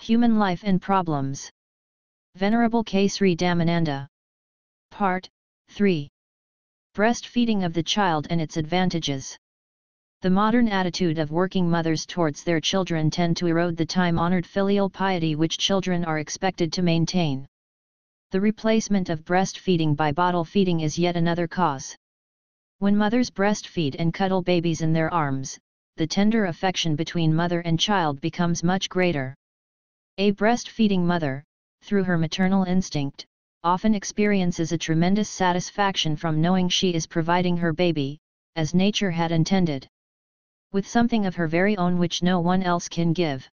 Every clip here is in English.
Human Life and Problems. Venerable Sri Dhammananda. Part 3. Breastfeeding of the child and its advantages. The modern attitude of working mothers towards their children tend to erode the time-honored filial piety which children are expected to maintain. The replacement of breastfeeding by bottle feeding is yet another cause. When mothers breastfeed and cuddle babies in their arms, the tender affection between mother and child becomes much greater. A breastfeeding mother, through her maternal instinct, often experiences a tremendous satisfaction from knowing she is providing her baby, as nature had intended, with something of her very own which no one else can give.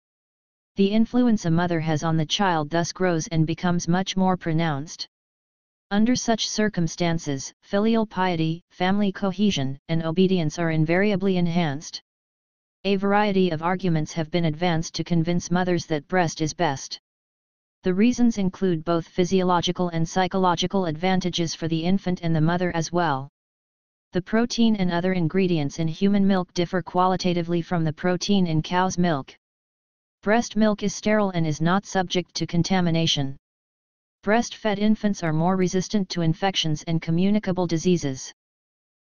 The influence a mother has on the child thus grows and becomes much more pronounced. Under such circumstances, filial piety, family cohesion, and obedience are invariably enhanced. A variety of arguments have been advanced to convince mothers that breast is best. The reasons include both physiological and psychological advantages for the infant and the mother as well. The protein and other ingredients in human milk differ qualitatively from the protein in cow's milk. Breast milk is sterile and is not subject to contamination. Breastfed infants are more resistant to infections and communicable diseases.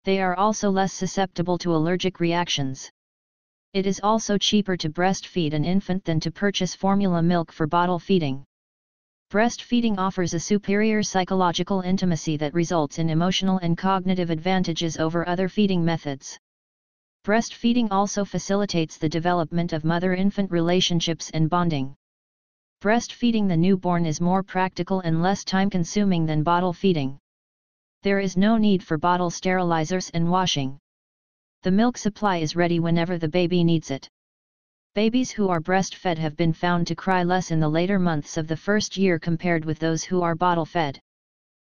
They are also less susceptible to allergic reactions. It is also cheaper to breastfeed an infant than to purchase formula milk for bottle feeding. Breastfeeding offers a superior psychological intimacy that results in emotional and cognitive advantages over other feeding methods. Breastfeeding also facilitates the development of mother-infant relationships and bonding. Breastfeeding the newborn is more practical and less time-consuming than bottle feeding. There is no need for bottle sterilizers and washing. The milk supply is ready whenever the baby needs it. Babies who are breastfed have been found to cry less in the later months of the first year compared with those who are bottle-fed.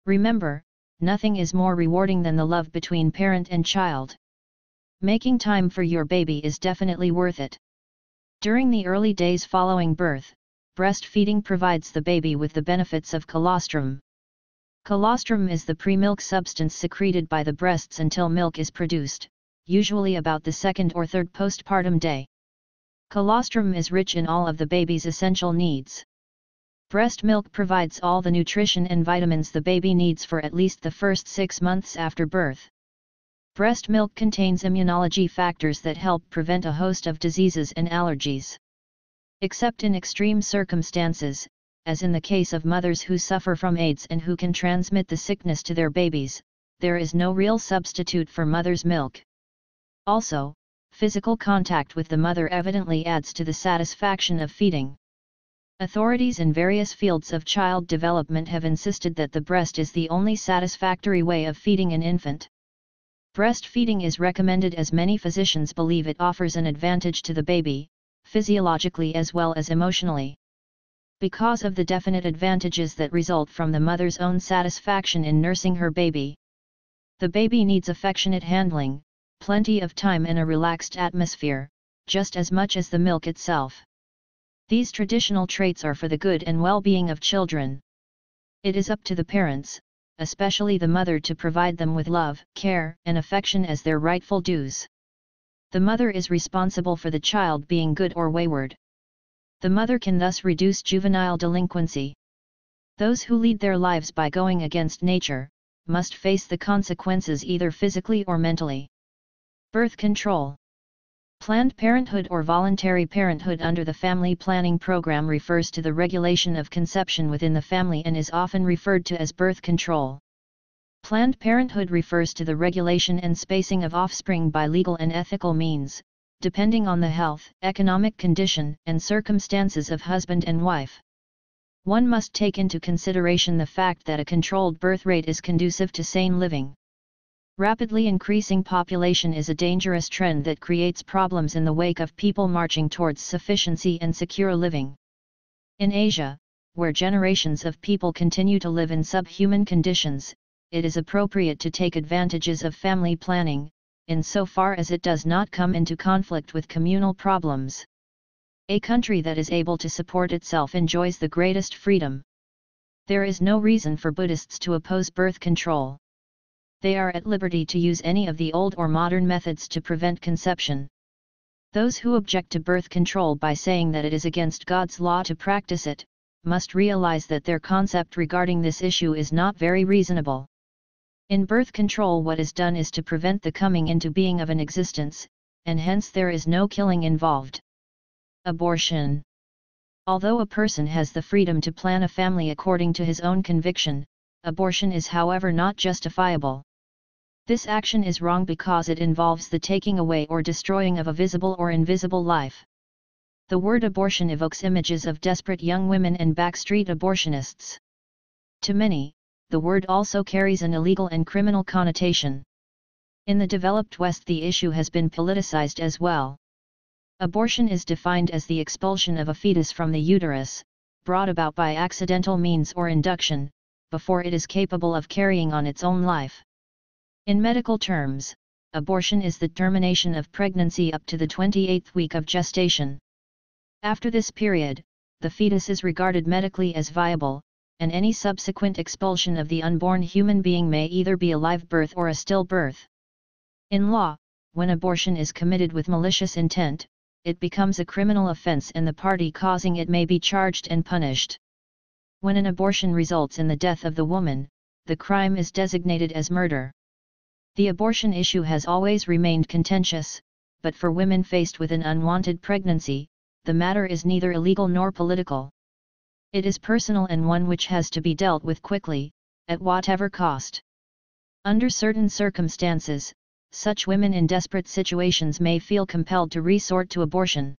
Remember, nothing is more rewarding than the love between parent and child. Making time for your baby is definitely worth it. During the early days following birth, breastfeeding provides the baby with the benefits of colostrum. Colostrum is the pre-milk substance secreted by the breasts until milk is produced, usually about the second or third postpartum day. Colostrum is rich in all of the baby's essential needs. Breast milk provides all the nutrition and vitamins the baby needs for at least the first 6 months after birth. Breast milk contains immunology factors that help prevent a host of diseases and allergies. Except in extreme circumstances, as in the case of mothers who suffer from AIDS and who can transmit the sickness to their babies, there is no real substitute for mother's milk. Also, physical contact with the mother evidently adds to the satisfaction of feeding. Authorities in various fields of child development have insisted that the breast is the only satisfactory way of feeding an infant. Breastfeeding is recommended as many physicians believe it offers an advantage to the baby, physiologically as well as emotionally. Because of the definite advantages that result from the mother's own satisfaction in nursing her baby. The baby needs affectionate handling, plenty of time and a relaxed atmosphere, just as much as the milk itself. These traditional traits are for the good and well-being of children. It is up to the parents, especially the mother, to provide them with love, care, and affection as their rightful dues. The mother is responsible for the child being good or wayward. The mother can thus reduce juvenile delinquency. Those who lead their lives by going against nature, must face the consequences either physically or mentally. Birth control. Planned Parenthood or voluntary parenthood under the Family Planning Program refers to the regulation of conception within the family and is often referred to as birth control. Planned Parenthood refers to the regulation and spacing of offspring by legal and ethical means, depending on the health, economic condition, and circumstances of husband and wife. One must take into consideration the fact that a controlled birth rate is conducive to sane living. Rapidly increasing population is a dangerous trend that creates problems in the wake of people marching towards sufficiency and secure living. In Asia, where generations of people continue to live in subhuman conditions, it is appropriate to take advantages of family planning, insofar as it does not come into conflict with communal problems. A country that is able to support itself enjoys the greatest freedom. There is no reason for Buddhists to oppose birth control. They are at liberty to use any of the old or modern methods to prevent conception. Those who object to birth control by saying that it is against God's law to practice it, must realize that their concept regarding this issue is not very reasonable. In birth control, what is done is to prevent the coming into being of an existence, and hence there is no killing involved. Abortion. Although a person has the freedom to plan a family according to his own conviction, abortion is however not justifiable. This action is wrong because it involves the taking away or destroying of a visible or invisible life. The word abortion evokes images of desperate young women and backstreet abortionists. To many, the word also carries an illegal and criminal connotation. In the developed West, the issue has been politicized as well. Abortion is defined as the expulsion of a fetus from the uterus, brought about by accidental means or induction, before it is capable of carrying on its own life. In medical terms, abortion is the termination of pregnancy up to the 28th week of gestation. After this period, the fetus is regarded medically as viable, and any subsequent expulsion of the unborn human being may either be a live birth or a stillbirth. In law, when abortion is committed with malicious intent, it becomes a criminal offense and the party causing it may be charged and punished. When an abortion results in the death of the woman, the crime is designated as murder. The abortion issue has always remained contentious, but for women faced with an unwanted pregnancy, the matter is neither illegal nor political. It is personal and one which has to be dealt with quickly, at whatever cost. Under certain circumstances, such women in desperate situations may feel compelled to resort to abortion.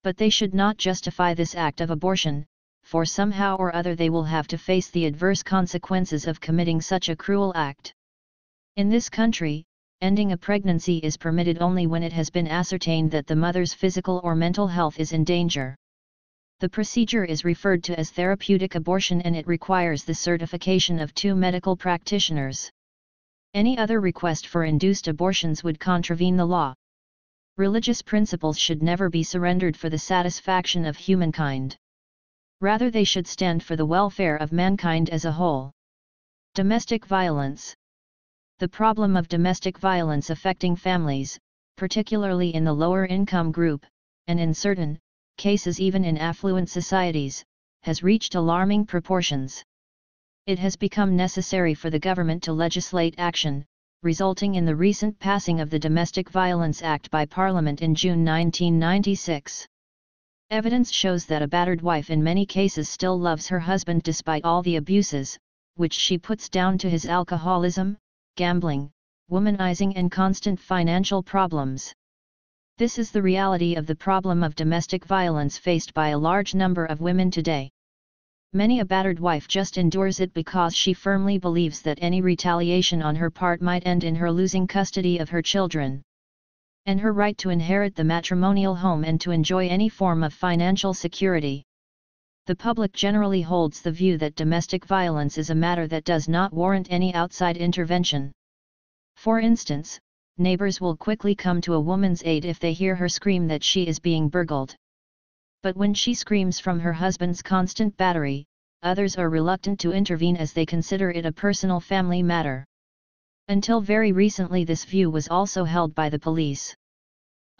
But they should not justify this act of abortion, for somehow or other they will have to face the adverse consequences of committing such a cruel act. In this country, ending a pregnancy is permitted only when it has been ascertained that the mother's physical or mental health is in danger. The procedure is referred to as therapeutic abortion and it requires the certification of 2 medical practitioners. Any other request for induced abortions would contravene the law. Religious principles should never be surrendered for the satisfaction of humankind. Rather, they should stand for the welfare of mankind as a whole. Domestic violence. The problem of domestic violence affecting families, particularly in the lower income group, and in certain cases even in affluent societies, has reached alarming proportions. It has become necessary for the government to legislate action, resulting in the recent passing of the Domestic Violence Act by Parliament in June 1996. Evidence shows that a battered wife in many cases still loves her husband despite all the abuses, which she puts down to his alcoholism, gambling, womanizing and constant financial problems. This is the reality of the problem of domestic violence faced by a large number of women today. Many a battered wife just endures it because she firmly believes that any retaliation on her part might end in her losing custody of her children, and her right to inherit the matrimonial home and to enjoy any form of financial security. The public generally holds the view that domestic violence is a matter that does not warrant any outside intervention. For instance, neighbors will quickly come to a woman's aid if they hear her scream that she is being burgled. But when she screams from her husband's constant battery, others are reluctant to intervene as they consider it a personal family matter. Until very recently, this view was also held by the police.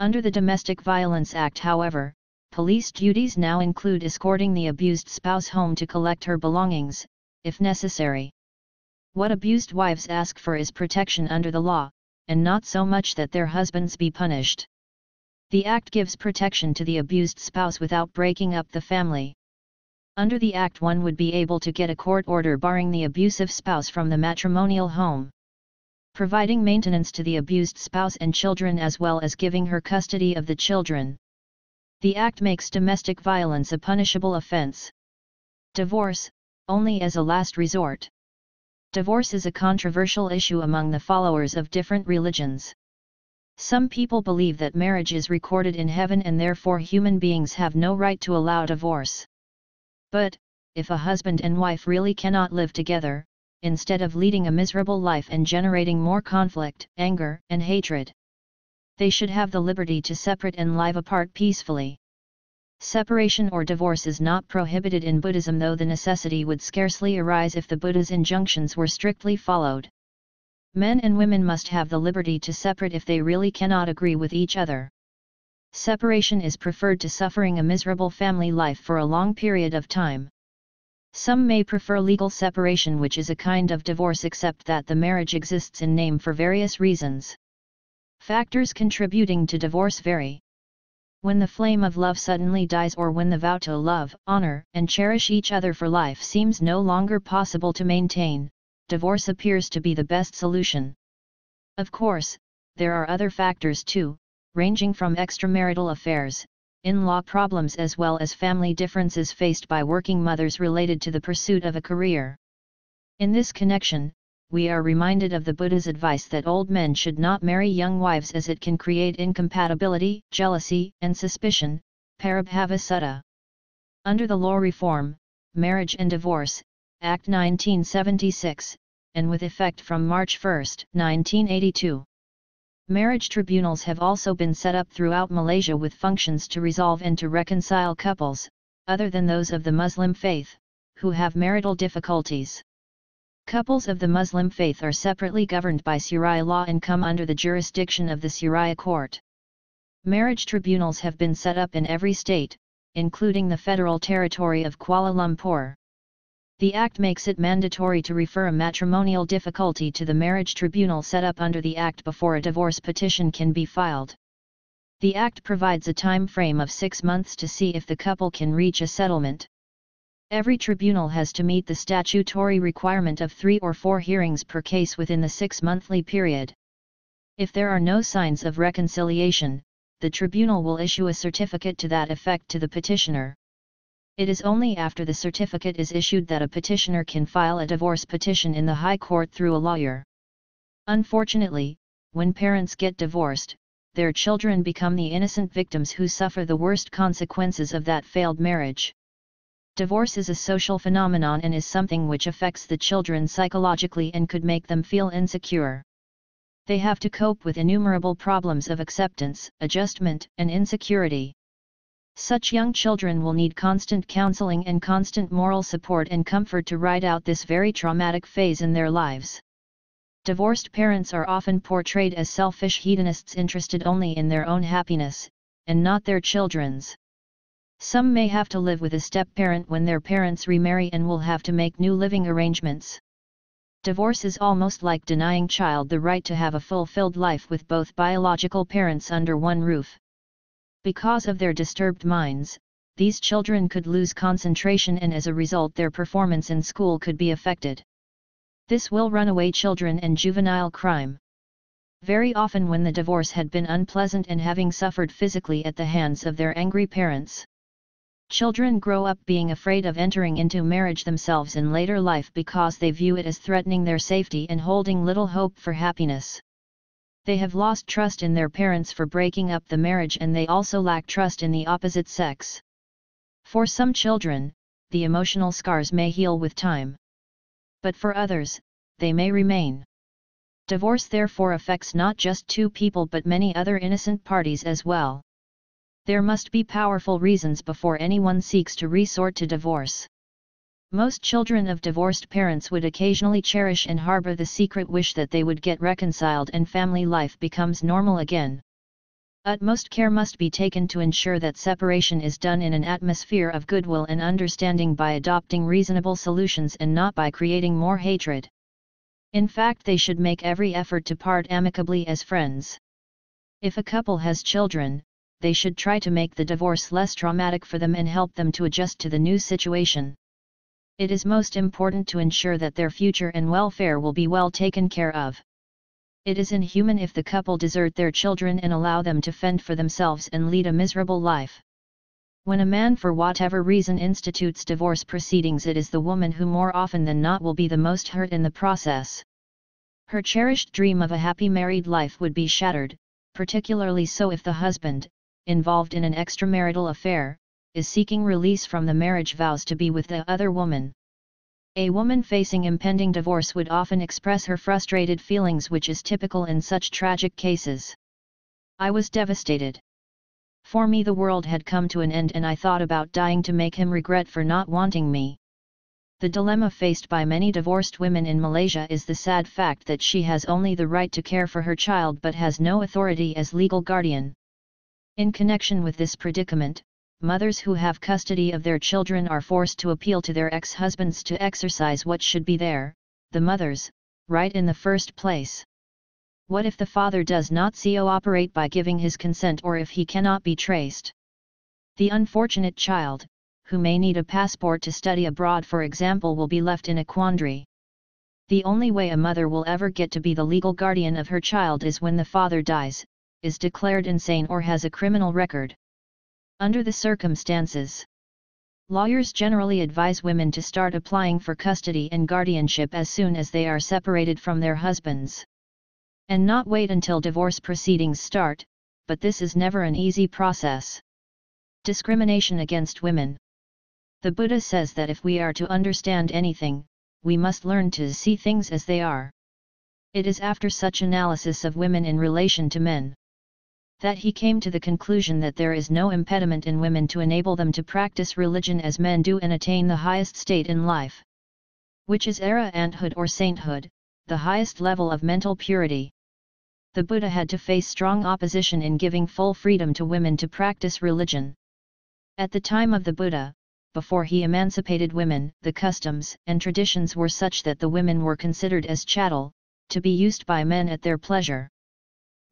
Under the Domestic Violence Act, however, police duties now include escorting the abused spouse home to collect her belongings, if necessary. What abused wives ask for is protection under the law, and not so much that their husbands be punished. The Act gives protection to the abused spouse without breaking up the family. Under the Act, one would be able to get a court order barring the abusive spouse from the matrimonial home, providing maintenance to the abused spouse and children as well as giving her custody of the children. The Act makes domestic violence a punishable offense. Divorce, only as a last resort. Divorce is a controversial issue among the followers of different religions. Some people believe that marriage is recorded in heaven and therefore human beings have no right to allow divorce. But, if a husband and wife really cannot live together, instead of leading a miserable life and generating more conflict, anger, and hatred, they should have the liberty to separate and live apart peacefully. Separation or divorce is not prohibited in Buddhism, though the necessity would scarcely arise if the Buddha's injunctions were strictly followed. Men and women must have the liberty to separate if they really cannot agree with each other. Separation is preferred to suffering a miserable family life for a long period of time. Some may prefer legal separation, which is a kind of divorce except that the marriage exists in name for various reasons. Factors contributing to divorce vary. When the flame of love suddenly dies, or when the vow to love, honor, and cherish each other for life seems no longer possible to maintain, divorce appears to be the best solution. Of course, there are other factors too, ranging from extramarital affairs, in-law problems, as well as family differences faced by working mothers related to the pursuit of a career. In this connection, we are reminded of the Buddha's advice that old men should not marry young wives, as it can create incompatibility, jealousy, and suspicion. Parabhava Sutta. Under the Law Reform, Marriage and Divorce, Act 1976, and with effect from March 1, 1982. Marriage tribunals have also been set up throughout Malaysia with functions to resolve and to reconcile couples, other than those of the Muslim faith, who have marital difficulties. Couples of the Muslim faith are separately governed by Sharia law and come under the jurisdiction of the Sharia court. Marriage tribunals have been set up in every state, including the Federal Territory of Kuala Lumpur. The Act makes it mandatory to refer a matrimonial difficulty to the marriage tribunal set up under the Act before a divorce petition can be filed. The Act provides a time frame of 6 months to see if the couple can reach a settlement. Every tribunal has to meet the statutory requirement of 3 or 4 hearings per case within the 6-monthly period. If there are no signs of reconciliation, the tribunal will issue a certificate to that effect to the petitioner. It is only after the certificate is issued that a petitioner can file a divorce petition in the High Court through a lawyer. Unfortunately, when parents get divorced, their children become the innocent victims who suffer the worst consequences of that failed marriage. Divorce is a social phenomenon and is something which affects the children psychologically and could make them feel insecure. They have to cope with innumerable problems of acceptance, adjustment, and insecurity. Such young children will need constant counseling and constant moral support and comfort to ride out this very traumatic phase in their lives. Divorced parents are often portrayed as selfish hedonists interested only in their own happiness, and not their children's. Some may have to live with a step-parent when their parents remarry and will have to make new living arrangements. Divorce is almost like denying child the right to have a fulfilled life with both biological parents under one roof. Because of their disturbed minds, these children could lose concentration and as a result their performance in school could be affected. This will runaway children and juvenile crime. Very often when the divorce had been unpleasant and having suffered physically at the hands of their angry parents. Children grow up being afraid of entering into marriage themselves in later life because they view it as threatening their safety and holding little hope for happiness. They have lost trust in their parents for breaking up the marriage, and they also lack trust in the opposite sex. For some children, the emotional scars may heal with time. But for others, they may remain. Divorce therefore affects not just two people but many other innocent parties as well. There must be powerful reasons before anyone seeks to resort to divorce. Most children of divorced parents would occasionally cherish and harbor the secret wish that they would get reconciled and family life becomes normal again. Utmost care must be taken to ensure that separation is done in an atmosphere of goodwill and understanding by adopting reasonable solutions and not by creating more hatred. In fact, they should make every effort to part amicably as friends. If a couple has children, they should try to make the divorce less traumatic for them and help them to adjust to the new situation. It is most important to ensure that their future and welfare will be well taken care of. It is inhuman if the couple desert their children and allow them to fend for themselves and lead a miserable life. When a man for whatever reason institutes divorce proceedings, it is the woman who more often than not will be the most hurt in the process. Her cherished dream of a happy married life would be shattered, particularly so if the husband, involved in an extramarital affair, is seeking release from the marriage vows to be with the other woman. A woman facing impending divorce would often express her frustrated feelings, which is typical in such tragic cases. I was devastated. For me, the world had come to an end and I thought about dying to make him regret for not wanting me. The dilemma faced by many divorced women in Malaysia is the sad fact that she has only the right to care for her child but has no authority as legal guardian. In connection with this predicament, mothers who have custody of their children are forced to appeal to their ex-husbands to exercise what should be the mother's, right in the first place. What if the father does not cooperate by giving his consent, or if he cannot be traced? The unfortunate child, who may need a passport to study abroad for example, will be left in a quandary. The only way a mother will ever get to be the legal guardian of her child is when the father dies, is declared insane, or has a criminal record. Under the circumstances, lawyers generally advise women to start applying for custody and guardianship as soon as they are separated from their husbands, and not wait until divorce proceedings start, but this is never an easy process. Discrimination against women. The Buddha says that if we are to understand anything, we must learn to see things as they are. It is after such analysis of women in relation to men that he came to the conclusion that there is no impediment in women to enable them to practice religion as men do and attain the highest state in life, which is arahanthood or sainthood, the highest level of mental purity. The Buddha had to face strong opposition in giving full freedom to women to practice religion. At the time of the Buddha, before he emancipated women, the customs and traditions were such that the women were considered as chattel, to be used by men at their pleasure.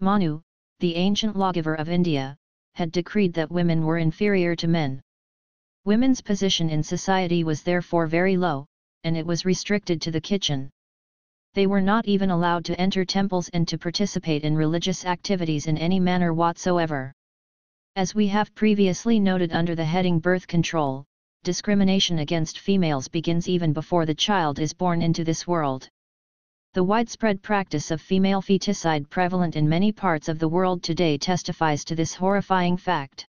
Manu, the ancient lawgiver of India, had decreed that women were inferior to men. Women's position in society was therefore very low, and it was restricted to the kitchen. They were not even allowed to enter temples and to participate in religious activities in any manner whatsoever. As we have previously noted under the heading Birth Control, discrimination against females begins even before the child is born into this world. The widespread practice of female feticide prevalent in many parts of the world today testifies to this horrifying fact.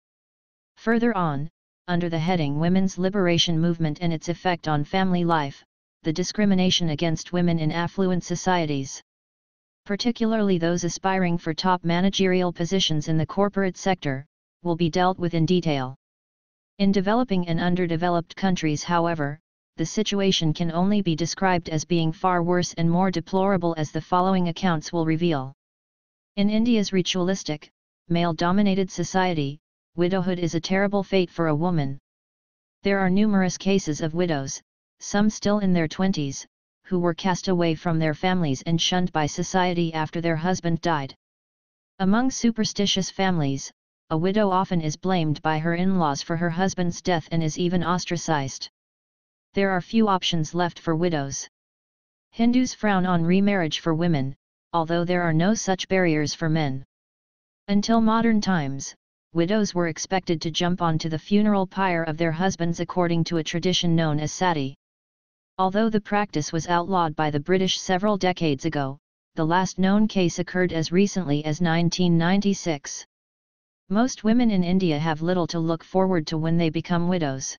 Further on, under the heading Women's Liberation Movement and its effect on family life, the discrimination against women in affluent societies, particularly those aspiring for top managerial positions in the corporate sector, will be dealt with in detail. In developing and underdeveloped countries, however, the situation can only be described as being far worse and more deplorable, as the following accounts will reveal. In India's ritualistic, male-dominated society, widowhood is a terrible fate for a woman. There are numerous cases of widows, some still in their 20s, who were cast away from their families and shunned by society after their husband died. Among superstitious families, a widow often is blamed by her in-laws for her husband's death and is even ostracized. There are few options left for widows. Hindus frown on remarriage for women, although there are no such barriers for men. Until modern times, widows were expected to jump onto the funeral pyre of their husbands according to a tradition known as sati. Although the practice was outlawed by the British several decades ago, the last known case occurred as recently as 1996. Most women in India have little to look forward to when they become widows.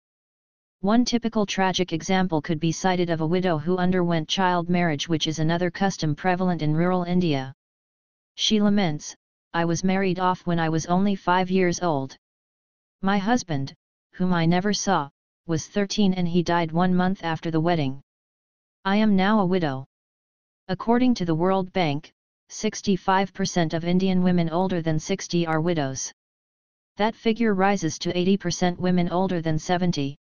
One typical tragic example could be cited of a widow who underwent child marriage, which is another custom prevalent in rural India. She laments, "I was married off when I was only 5 years old. My husband, whom I never saw, was 13 and he died 1 month after the wedding. I am now a widow." According to the World Bank, 65% of Indian women older than 60 are widows. That figure rises to 80% women older than 70.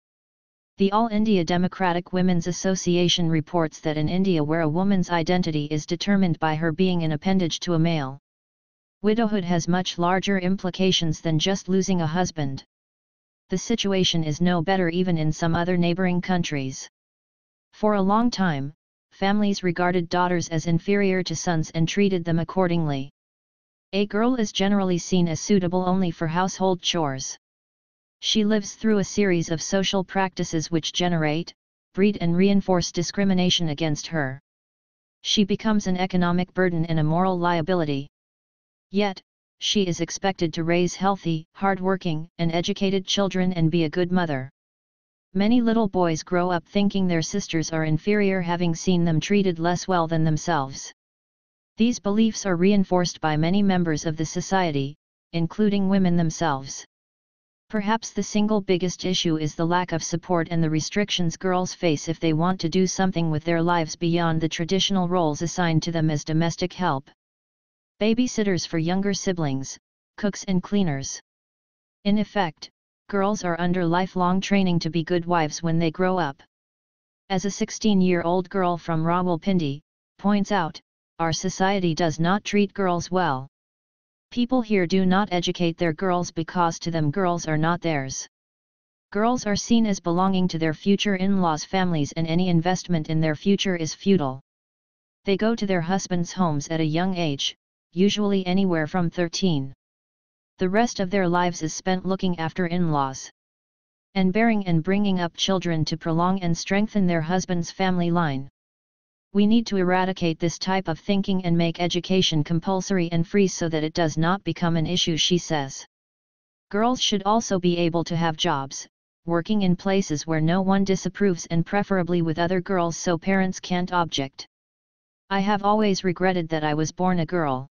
The All India Democratic Women's Association reports that in India, where a woman's identity is determined by her being an appendage to a male, widowhood has much larger implications than just losing a husband. The situation is no better even in some other neighbouring countries. For a long time, families regarded daughters as inferior to sons and treated them accordingly. A girl is generally seen as suitable only for household chores. She lives through a series of social practices which generate, breed and reinforce discrimination against her. She becomes an economic burden and a moral liability. Yet, she is expected to raise healthy, hard-working, and educated children and be a good mother. Many little boys grow up thinking their sisters are inferior, having seen them treated less well than themselves. These beliefs are reinforced by many members of the society, including women themselves. Perhaps the single biggest issue is the lack of support and the restrictions girls face if they want to do something with their lives beyond the traditional roles assigned to them as domestic help, babysitters for younger siblings, cooks and cleaners. In effect, girls are under lifelong training to be good wives when they grow up. As a 16-year-old girl from Rawalpindi points out, our society does not treat girls well. People here do not educate their girls because to them girls are not theirs. Girls are seen as belonging to their future in-laws' families, and any investment in their future is futile. They go to their husbands' homes at a young age, usually anywhere from 13. The rest of their lives is spent looking after in-laws and bearing and bringing up children to prolong and strengthen their husband's family line. We need to eradicate this type of thinking and make education compulsory and free so that it does not become an issue, she says. Girls should also be able to have jobs, working in places where no one disapproves and preferably with other girls so parents can't object. I have always regretted that I was born a girl.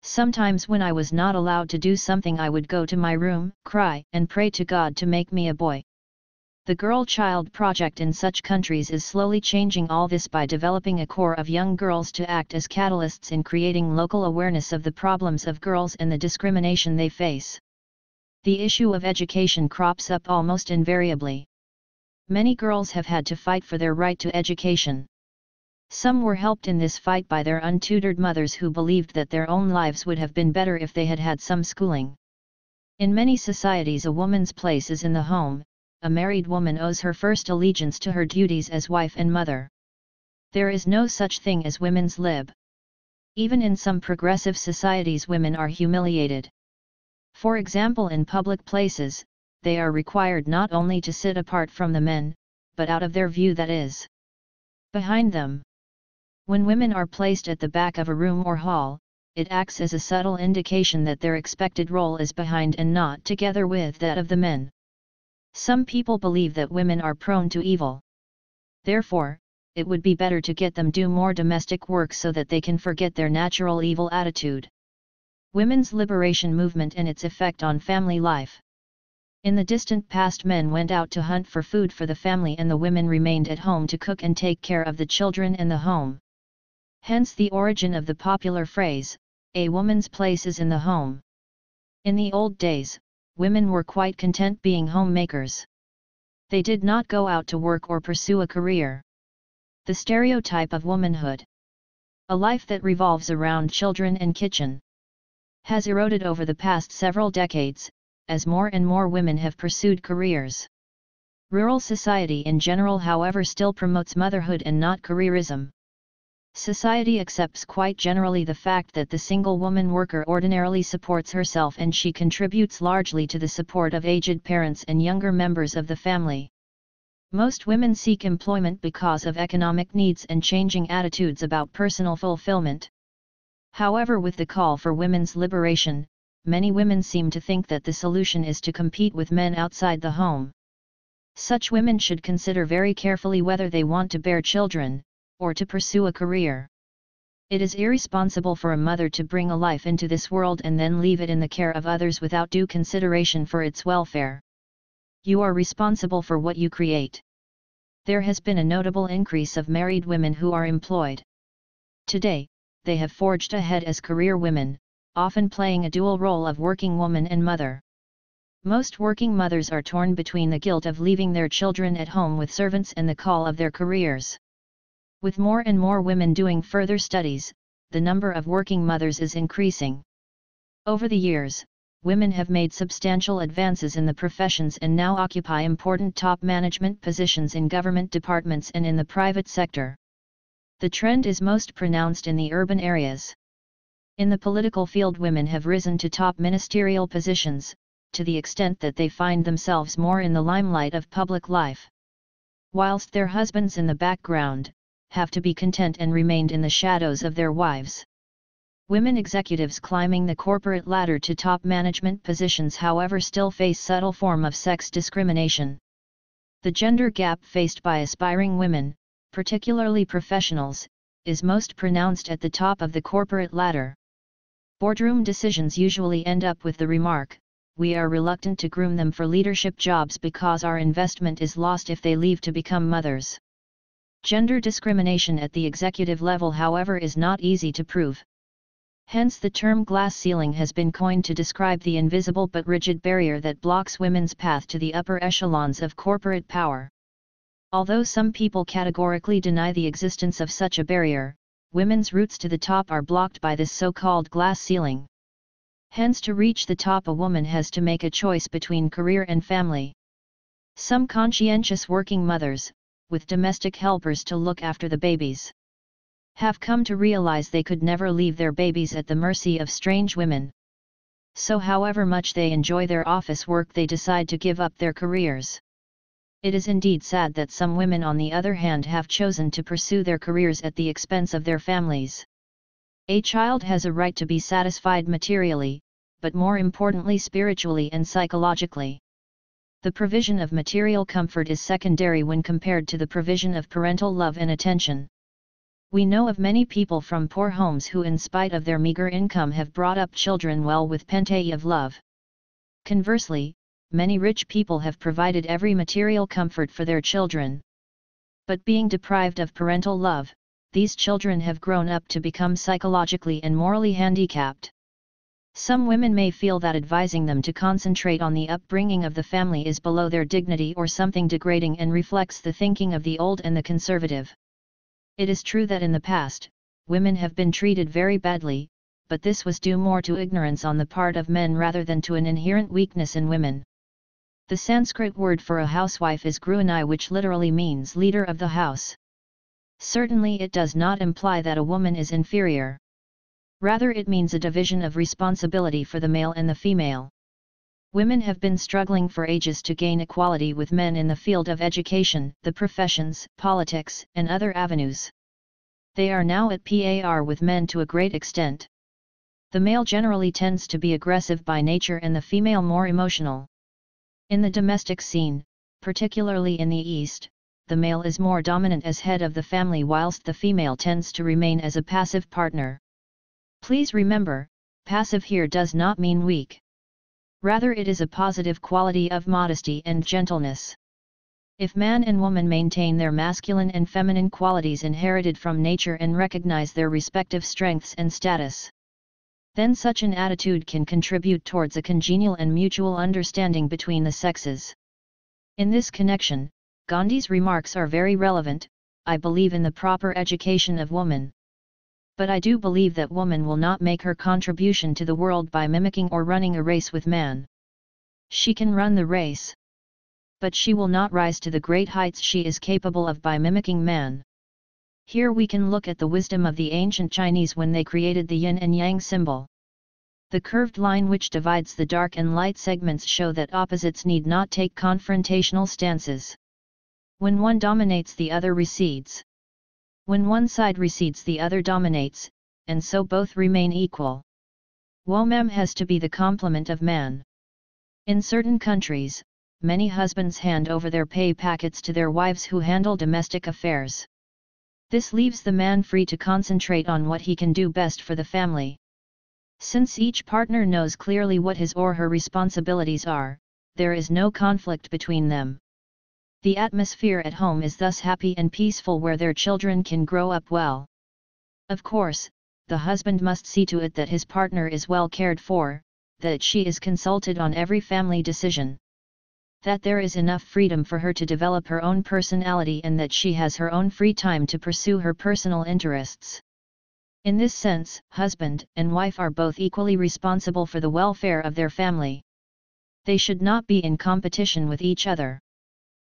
Sometimes when I was not allowed to do something I would go to my room, cry, and pray to God to make me a boy. The Girl Child Project in such countries is slowly changing all this by developing a core of young girls to act as catalysts in creating local awareness of the problems of girls and the discrimination they face. The issue of education crops up almost invariably. Many girls have had to fight for their right to education. Some were helped in this fight by their untutored mothers who believed that their own lives would have been better if they had had some schooling. In many societies, a woman's place is in the home. A married woman owes her first allegiance to her duties as wife and mother. There is no such thing as women's lib. Even in some progressive societies, women are humiliated. For example, in public places, they are required not only to sit apart from the men, but out of their view, that is, behind them. When women are placed at the back of a room or hall, it acts as a subtle indication that their expected role is behind and not together with that of the men. Some people believe that women are prone to evil. Therefore, it would be better to get them do more domestic work so that they can forget their natural evil attitude. Women's liberation movement and its effect on family life. In the distant past, men went out to hunt for food for the family and the women remained at home to cook and take care of the children and the home. Hence the origin of the popular phrase, "A woman's place is in the home." In the old days, women were quite content being homemakers. They did not go out to work or pursue a career. The stereotype of womanhood, a life that revolves around children and kitchen, has eroded over the past several decades, as more and more women have pursued careers. Rural society in general, however, still promotes motherhood and not careerism. Society accepts quite generally the fact that the single woman worker ordinarily supports herself and she contributes largely to the support of aged parents and younger members of the family. Most women seek employment because of economic needs and changing attitudes about personal fulfillment. However, with the call for women's liberation, many women seem to think that the solution is to compete with men outside the home. Such women should consider very carefully whether they want to bear children, or to pursue a career. It is irresponsible for a mother to bring a life into this world and then leave it in the care of others without due consideration for its welfare. You are responsible for what you create. There has been a notable increase of married women who are employed. Today, they have forged ahead as career women, often playing a dual role of working woman and mother. Most working mothers are torn between the guilt of leaving their children at home with servants and the call of their careers. With more and more women doing further studies, the number of working mothers is increasing. Over the years, women have made substantial advances in the professions and now occupy important top management positions in government departments and in the private sector. The trend is most pronounced in the urban areas. In the political field, women have risen to top ministerial positions, to the extent that they find themselves more in the limelight of public life. Whilst their husbands in the background, have to be content and remained in the shadows of their wives. Women executives climbing the corporate ladder to top management positions, however, still face subtle form of sex discrimination. The gender gap faced by aspiring women, particularly professionals, is most pronounced at the top of the corporate ladder. Boardroom decisions usually end up with the remark, "We are reluctant to groom them for leadership jobs because our investment is lost if they leave to become mothers." Gender discrimination at the executive level, however, is not easy to prove. Hence the term glass ceiling has been coined to describe the invisible but rigid barrier that blocks women's path to the upper echelons of corporate power. Although some people categorically deny the existence of such a barrier, women's routes to the top are blocked by this so-called glass ceiling. Hence, to reach the top, a woman has to make a choice between career and family. Some conscientious working mothers, with domestic helpers to look after the babies, have come to realize they could never leave their babies at the mercy of strange women. So however much they enjoy their office work, they decide to give up their careers. It is indeed sad that some women, on the other hand, have chosen to pursue their careers at the expense of their families. A child has a right to be satisfied materially, but more importantly spiritually and psychologically. The provision of material comfort is secondary when compared to the provision of parental love and attention. We know of many people from poor homes who, in spite of their meager income, have brought up children well with plenty of love. Conversely, many rich people have provided every material comfort for their children. But being deprived of parental love, these children have grown up to become psychologically and morally handicapped. Some women may feel that advising them to concentrate on the upbringing of the family is below their dignity or something degrading and reflects the thinking of the old and the conservative. It is true that in the past, women have been treated very badly, but this was due more to ignorance on the part of men rather than to an inherent weakness in women. The Sanskrit word for a housewife is Grihini, which literally means leader of the house. Certainly it does not imply that a woman is inferior. Rather, it means a division of responsibility for the male and the female. Women have been struggling for ages to gain equality with men in the field of education, the professions, politics, and other avenues. They are now at par with men to a great extent. The male generally tends to be aggressive by nature and the female more emotional. In the domestic scene, particularly in the East, the male is more dominant as head of the family whilst the female tends to remain as a passive partner. Please remember, passive here does not mean weak. Rather, it is a positive quality of modesty and gentleness. If man and woman maintain their masculine and feminine qualities inherited from nature and recognize their respective strengths and status, then such an attitude can contribute towards a congenial and mutual understanding between the sexes. In this connection, Gandhi's remarks are very relevant. I believe in the proper education of woman. But I do believe that woman will not make her contribution to the world by mimicking or running a race with man. She can run the race, but she will not rise to the great heights she is capable of by mimicking man. Here we can look at the wisdom of the ancient Chinese when they created the yin and yang symbol. The curved line which divides the dark and light segments show that opposites need not take confrontational stances. When one dominates, the other recedes. When one side recedes, the other dominates, and so both remain equal. Woman has to be the complement of man. In certain countries, many husbands hand over their pay packets to their wives who handle domestic affairs. This leaves the man free to concentrate on what he can do best for the family. Since each partner knows clearly what his or her responsibilities are, there is no conflict between them. The atmosphere at home is thus happy and peaceful, where their children can grow up well. Of course, the husband must see to it that his partner is well cared for, that she is consulted on every family decision, that there is enough freedom for her to develop her own personality, and that she has her own free time to pursue her personal interests. In this sense, husband and wife are both equally responsible for the welfare of their family. They should not be in competition with each other.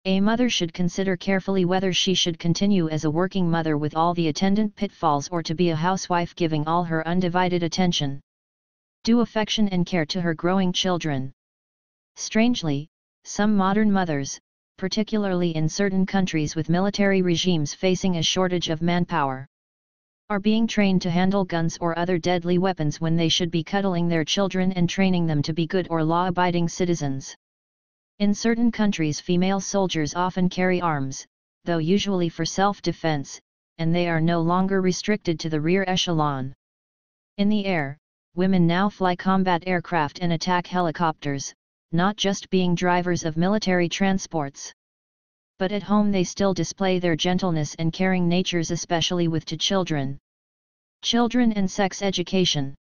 A mother should consider carefully whether she should continue as a working mother with all the attendant pitfalls, or to be a housewife giving all her undivided attention, due affection and care to her growing children. Strangely, some modern mothers, particularly in certain countries with military regimes facing a shortage of manpower, are being trained to handle guns or other deadly weapons when they should be cuddling their children and training them to be good or law-abiding citizens. In certain countries, female soldiers often carry arms, though usually for self-defense, and they are no longer restricted to the rear echelon. In the air, women now fly combat aircraft and attack helicopters, not just being drivers of military transports. But at home they still display their gentleness and caring natures, especially with to children. Children and sex education.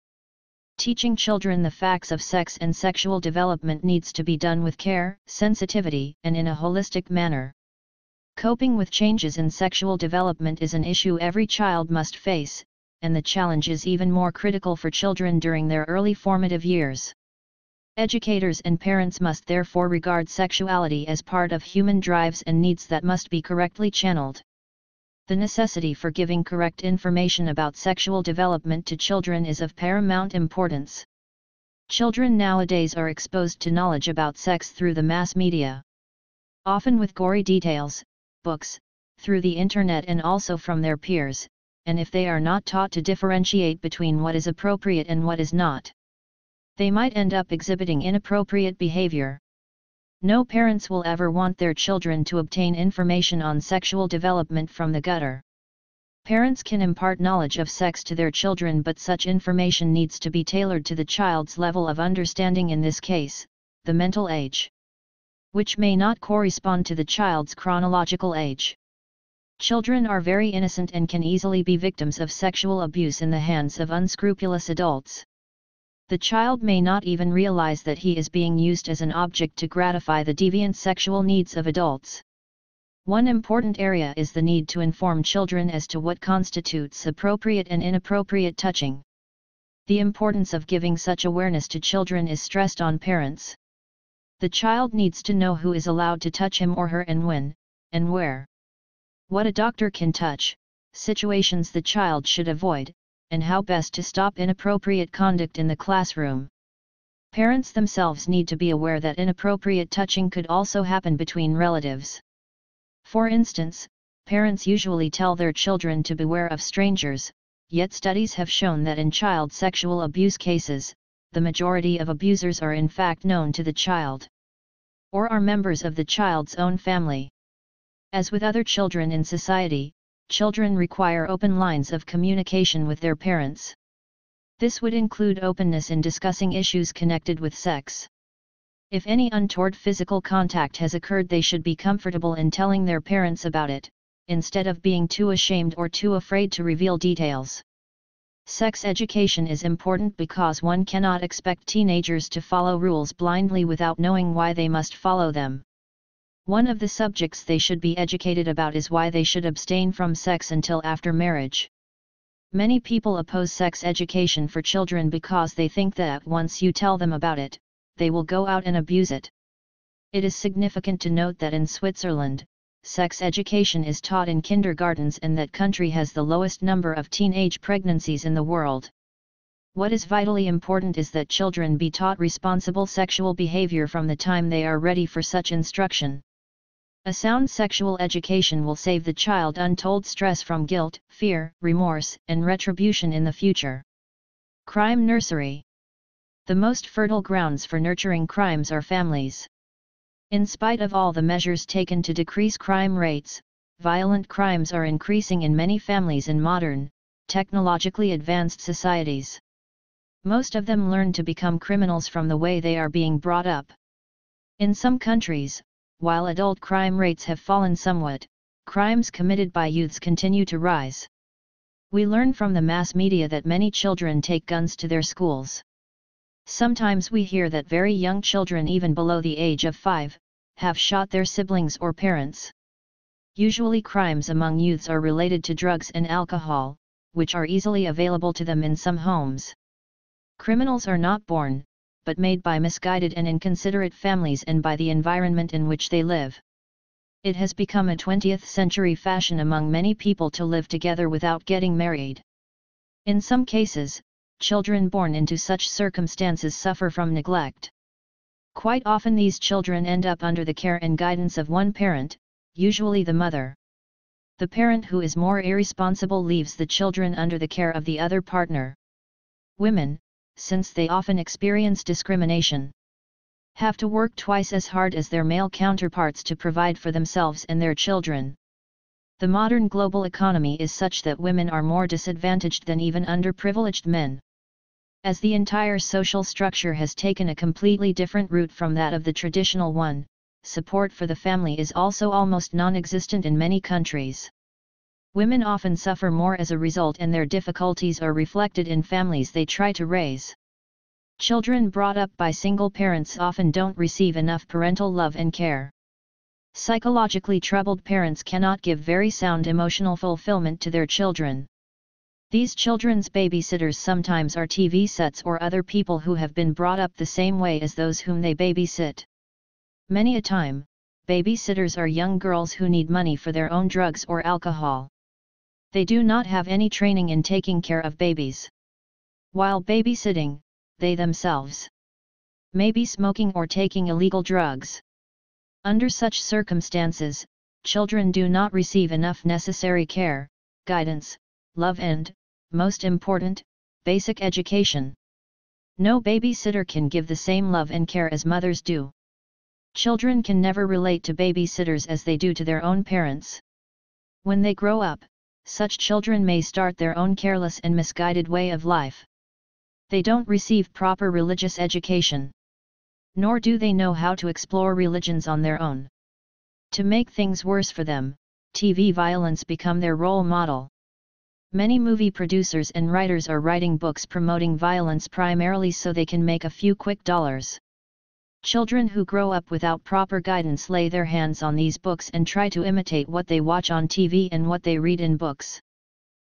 Teaching children the facts of sex and sexual development needs to be done with care, sensitivity, and in a holistic manner. Coping with changes in sexual development is an issue every child must face, and the challenge is even more critical for children during their early formative years. Educators and parents must therefore regard sexuality as part of human drives and needs that must be correctly channeled. The necessity for giving correct information about sexual development to children is of paramount importance. Children nowadays are exposed to knowledge about sex through the mass media. Often with gory details, books, through the internet and also from their peers, and if they are not taught to differentiate between what is appropriate and what is not, they might end up exhibiting inappropriate behavior. No parents will ever want their children to obtain information on sexual development from the gutter. Parents can impart knowledge of sex to their children, but such information needs to be tailored to the child's level of understanding, in this case, the mental age, which may not correspond to the child's chronological age. Children are very innocent and can easily be victims of sexual abuse in the hands of unscrupulous adults. The child may not even realize that he is being used as an object to gratify the deviant sexual needs of adults. One important area is the need to inform children as to what constitutes appropriate and inappropriate touching. The importance of giving such awareness to children is stressed on parents. The child needs to know who is allowed to touch him or her and when, and where. What a doctor can touch, situations the child should avoid, and how best to stop inappropriate conduct in the classroom. Parents themselves need to be aware that inappropriate touching could also happen between relatives. For instance, parents usually tell their children to beware of strangers, yet studies have shown that in child sexual abuse cases, the majority of abusers are in fact known to the child, or are members of the child's own family. As with other children in society, children require open lines of communication with their parents. This would include openness in discussing issues connected with sex. If any untoward physical contact has occurred, they should be comfortable in telling their parents about it, instead of being too ashamed or too afraid to reveal details. Sex education is important because one cannot expect teenagers to follow rules blindly without knowing why they must follow them. One of the subjects they should be educated about is why they should abstain from sex until after marriage. Many people oppose sex education for children because they think that once you tell them about it, they will go out and abuse it. It is significant to note that in Switzerland, sex education is taught in kindergartens and that country has the lowest number of teenage pregnancies in the world. What is vitally important is that children be taught responsible sexual behavior from the time they are ready for such instruction. A sound sexual education will save the child untold stress from guilt, fear, remorse, and retribution in the future. Crime nursery. The most fertile grounds for nurturing crimes are families. In spite of all the measures taken to decrease crime rates, violent crimes are increasing in many families in modern, technologically advanced societies. Most of them learn to become criminals from the way they are being brought up. In some countries, while adult crime rates have fallen somewhat, crimes committed by youths continue to rise. We learn from the mass media that many children take guns to their schools. Sometimes we hear that very young children, even below the age of 5, have shot their siblings or parents. Usually crimes among youths are related to drugs and alcohol, which are easily available to them in some homes. Criminals are not born, but made by misguided and inconsiderate families and by the environment in which they live. It has become a 20th century fashion among many people to live together without getting married. In some cases, children born into such circumstances suffer from neglect. Quite often these children end up under the care and guidance of one parent, usually the mother. The parent who is more irresponsible leaves the children under the care of the other partner. Women, since they often experience discrimination, have to work twice as hard as their male counterparts to provide for themselves and their children. The modern global economy is such that women are more disadvantaged than even underprivileged men. As the entire social structure has taken a completely different route from that of the traditional one, support for the family is also almost non-existent in many countries. Women often suffer more as a result, and their difficulties are reflected in families they try to raise. Children brought up by single parents often don't receive enough parental love and care. Psychologically troubled parents cannot give very sound emotional fulfillment to their children. These children's babysitters sometimes are TV sets or other people who have been brought up the same way as those whom they babysit. Many a time, babysitters are young girls who need money for their own drugs or alcohol. They do not have any training in taking care of babies. While babysitting, they themselves may be smoking or taking illegal drugs. Under such circumstances, children do not receive enough necessary care, guidance, love and, most important, basic education. No babysitter can give the same love and care as mothers do. Children can never relate to babysitters as they do to their own parents. When they grow up, such children may start their own careless and misguided way of life. They don't receive proper religious education. Nor do they know how to explore religions on their own. To make things worse for them, TV violence become their role model. Many movie producers and writers are writing books promoting violence primarily so they can make a few quick dollars. Children who grow up without proper guidance lay their hands on these books and try to imitate what they watch on TV and what they read in books.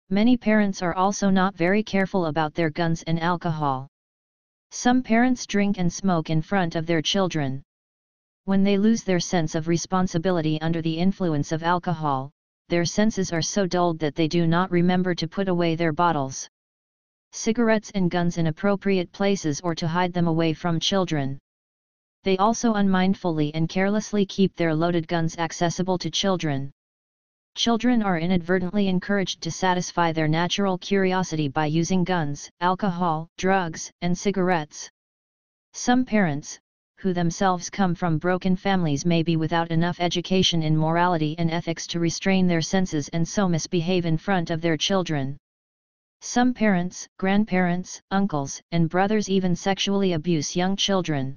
Many parents are also not very careful about their guns and alcohol. Some parents drink and smoke in front of their children. When they lose their sense of responsibility under the influence of alcohol, their senses are so dulled that they do not remember to put away their bottles, cigarettes and guns in appropriate places or to hide them away from children. They also unmindfully and carelessly keep their loaded guns accessible to children. Children are inadvertently encouraged to satisfy their natural curiosity by using guns, alcohol, drugs, and cigarettes. Some parents, who themselves come from broken families, may be without enough education in morality and ethics to restrain their senses and so misbehave in front of their children. Some parents, grandparents, uncles, and brothers even sexually abuse young children.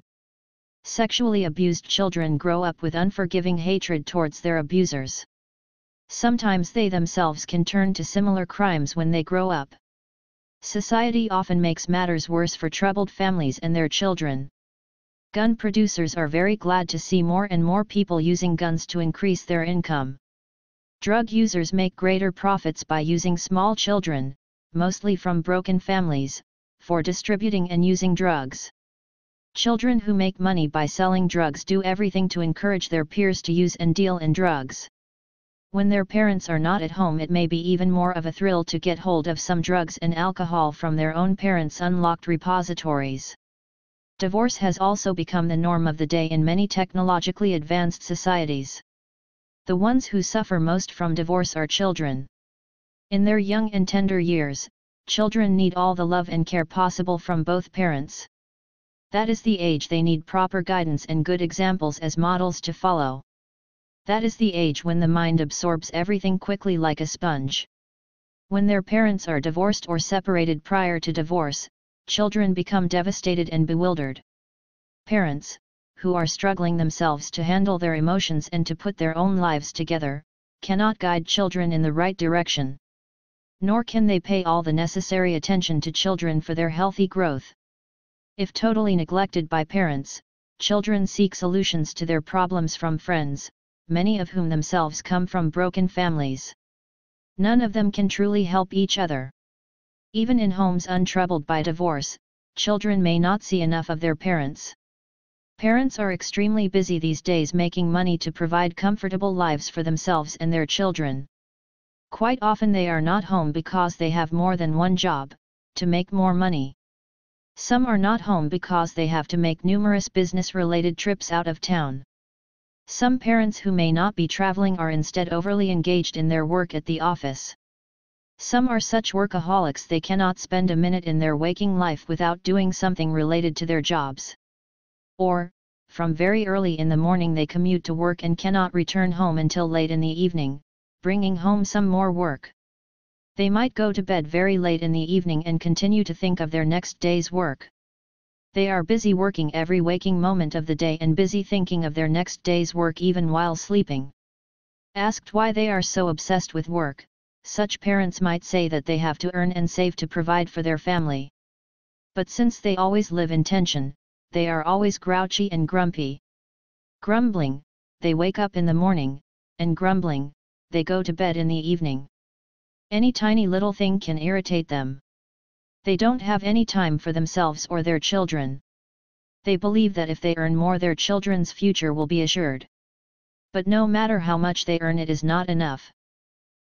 Sexually abused children grow up with unforgiving hatred towards their abusers. Sometimes they themselves can turn to similar crimes when they grow up. Society often makes matters worse for troubled families and their children. Gun producers are very glad to see more and more people using guns to increase their income. Drug users make greater profits by using small children, mostly from broken families, for distributing and using drugs. Children who make money by selling drugs do everything to encourage their peers to use and deal in drugs. When their parents are not at home, it may be even more of a thrill to get hold of some drugs and alcohol from their own parents' unlocked repositories. Divorce has also become the norm of the day in many technologically advanced societies. The ones who suffer most from divorce are children. In their young and tender years, children need all the love and care possible from both parents. That is the age they need proper guidance and good examples as models to follow. That is the age when the mind absorbs everything quickly like a sponge. When their parents are divorced or separated prior to divorce, children become devastated and bewildered. Parents, who are struggling themselves to handle their emotions and to put their own lives together, cannot guide children in the right direction. Nor can they pay all the necessary attention to children for their healthy growth. If totally neglected by parents, children seek solutions to their problems from friends, many of whom themselves come from broken families. None of them can truly help each other. Even in homes untroubled by divorce, children may not see enough of their parents. Parents are extremely busy these days making money to provide comfortable lives for themselves and their children. Quite often they are not home because they have more than one job, to make more money. Some are not home because they have to make numerous business-related trips out of town. Some parents who may not be traveling are instead overly engaged in their work at the office. Some are such workaholics they cannot spend a minute in their waking life without doing something related to their jobs. Or, from very early in the morning they commute to work and cannot return home until late in the evening, bringing home some more work. They might go to bed very late in the evening and continue to think of their next day's work. They are busy working every waking moment of the day and busy thinking of their next day's work even while sleeping. Asked why they are so obsessed with work, such parents might say that they have to earn and save to provide for their family. But since they always live in tension, they are always grouchy and grumpy. Grumbling, they wake up in the morning, and grumbling, they go to bed in the evening. Any tiny little thing can irritate them. They don't have any time for themselves or their children. They believe that if they earn more, their children's future will be assured. But no matter how much they earn, it is not enough.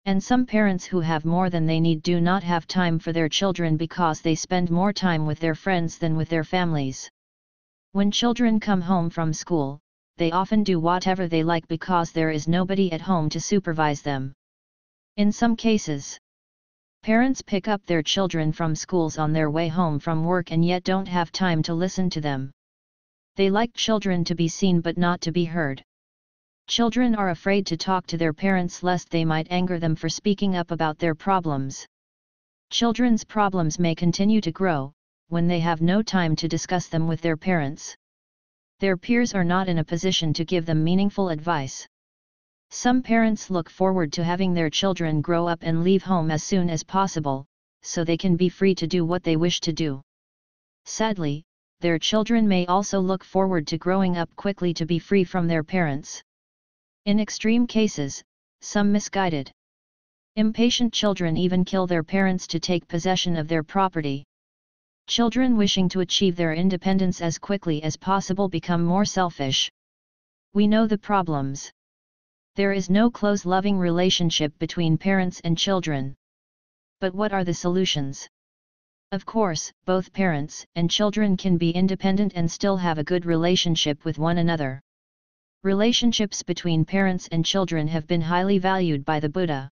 And some parents who have more than they need do not have time for their children because they spend more time with their friends than with their families. When children come home from school, they often do whatever they like because there is nobody at home to supervise them. In some cases, parents pick up their children from schools on their way home from work and yet don't have time to listen to them. They like children to be seen but not to be heard. Children are afraid to talk to their parents lest they might anger them for speaking up about their problems. Children's problems may continue to grow, when they have no time to discuss them with their parents. Their peers are not in a position to give them meaningful advice. Some parents look forward to having their children grow up and leave home as soon as possible, so they can be free to do what they wish to do. Sadly, their children may also look forward to growing up quickly to be free from their parents. In extreme cases, some misguided, impatient children even kill their parents to take possession of their property. Children wishing to achieve their independence as quickly as possible become more selfish. We know the problems. There is no close loving relationship between parents and children. But what are the solutions? Of course, both parents and children can be independent and still have a good relationship with one another. Relationships between parents and children have been highly valued by the Buddha.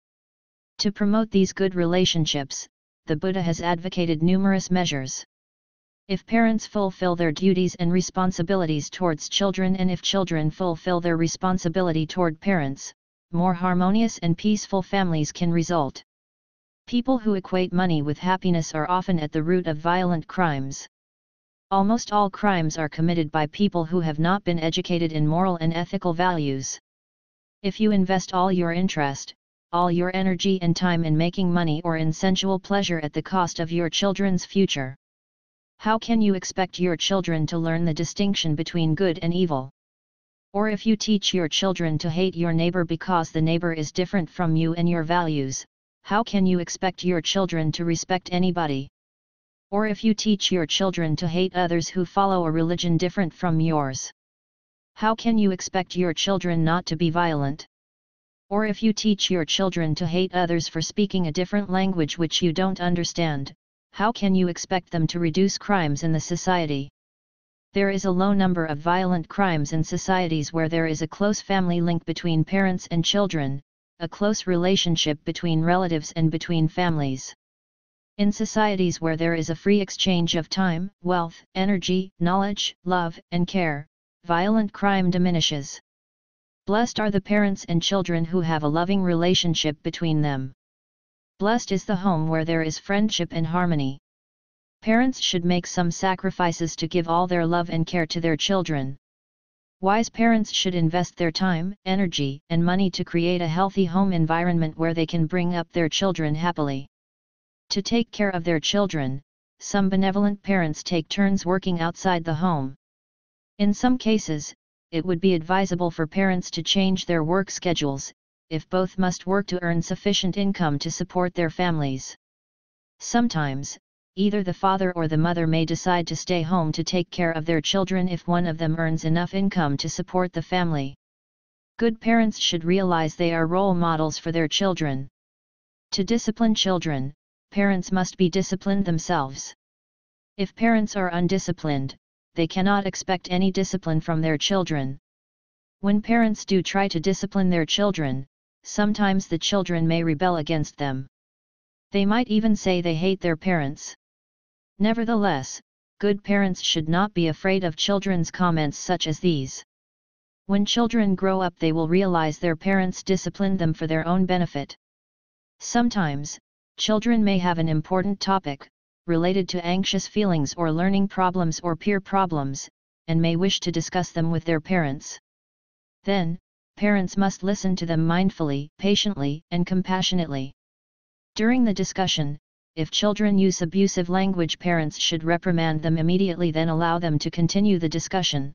To promote these good relationships, the Buddha has advocated numerous measures. If parents fulfill their duties and responsibilities towards children, and if children fulfill their responsibility toward parents, more harmonious and peaceful families can result. People who equate money with happiness are often at the root of violent crimes. Almost all crimes are committed by people who have not been educated in moral and ethical values. If you invest all your interest, all your energy and time in making money or in sensual pleasure at the cost of your children's future, how can you expect your children to learn the distinction between good and evil? Or if you teach your children to hate your neighbor because the neighbor is different from you and your values, how can you expect your children to respect anybody? Or if you teach your children to hate others who follow a religion different from yours, how can you expect your children not to be violent? Or if you teach your children to hate others for speaking a different language which you don't understand, how can you expect them to reduce crimes in the society? There is a low number of violent crimes in societies where there is a close family link between parents and children, a close relationship between relatives and between families. In societies where there is a free exchange of time, wealth, energy, knowledge, love, and care, violent crime diminishes. Blessed are the parents and children who have a loving relationship between them. Blessed is the home where there is friendship and harmony. Parents should make some sacrifices to give all their love and care to their children. Wise parents should invest their time, energy, and money to create a healthy home environment where they can bring up their children happily. To take care of their children, some benevolent parents take turns working outside the home. In some cases, it would be advisable for parents to change their work schedules, if both must work to earn sufficient income to support their families. Sometimes, either the father or the mother may decide to stay home to take care of their children if one of them earns enough income to support the family. Good parents should realize they are role models for their children. To discipline children, parents must be disciplined themselves. If parents are undisciplined, they cannot expect any discipline from their children. When parents do try to discipline their children, sometimes the children may rebel against them. They might even say they hate their parents. Nevertheless, good parents should not be afraid of children's comments such as these. When children grow up, they will realize their parents disciplined them for their own benefit. Sometimes, children may have an important topic, related to anxious feelings or learning problems or peer problems, and may wish to discuss them with their parents. Then, parents must listen to them mindfully, patiently, and compassionately. During the discussion, if children use abusive language, parents should reprimand them immediately, then allow them to continue the discussion.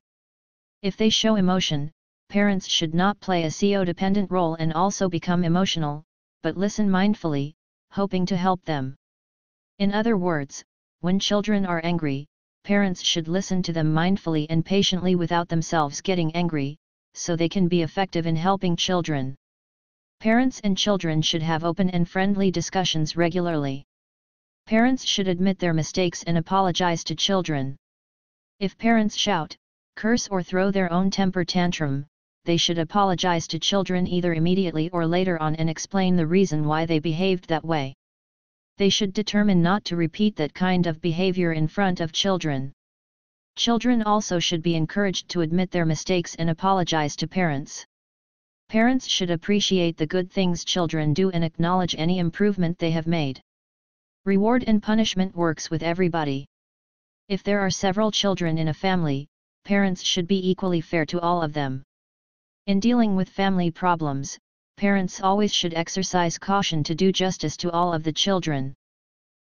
If they show emotion, parents should not play a codependent role and also become emotional, but listen mindfully, hoping to help them. In other words, when children are angry, parents should listen to them mindfully and patiently without themselves getting angry, so they can be effective in helping children. Parents and children should have open and friendly discussions regularly. Parents should admit their mistakes and apologize to children. If parents shout, curse or throw their own temper tantrum, they should apologize to children either immediately or later on and explain the reason why they behaved that way. They should determine not to repeat that kind of behavior in front of children. Children also should be encouraged to admit their mistakes and apologize to parents. Parents should appreciate the good things children do and acknowledge any improvement they have made. Reward and punishment works with everybody. If there are several children in a family, parents should be equally fair to all of them. In dealing with family problems, parents always should exercise caution to do justice to all of the children.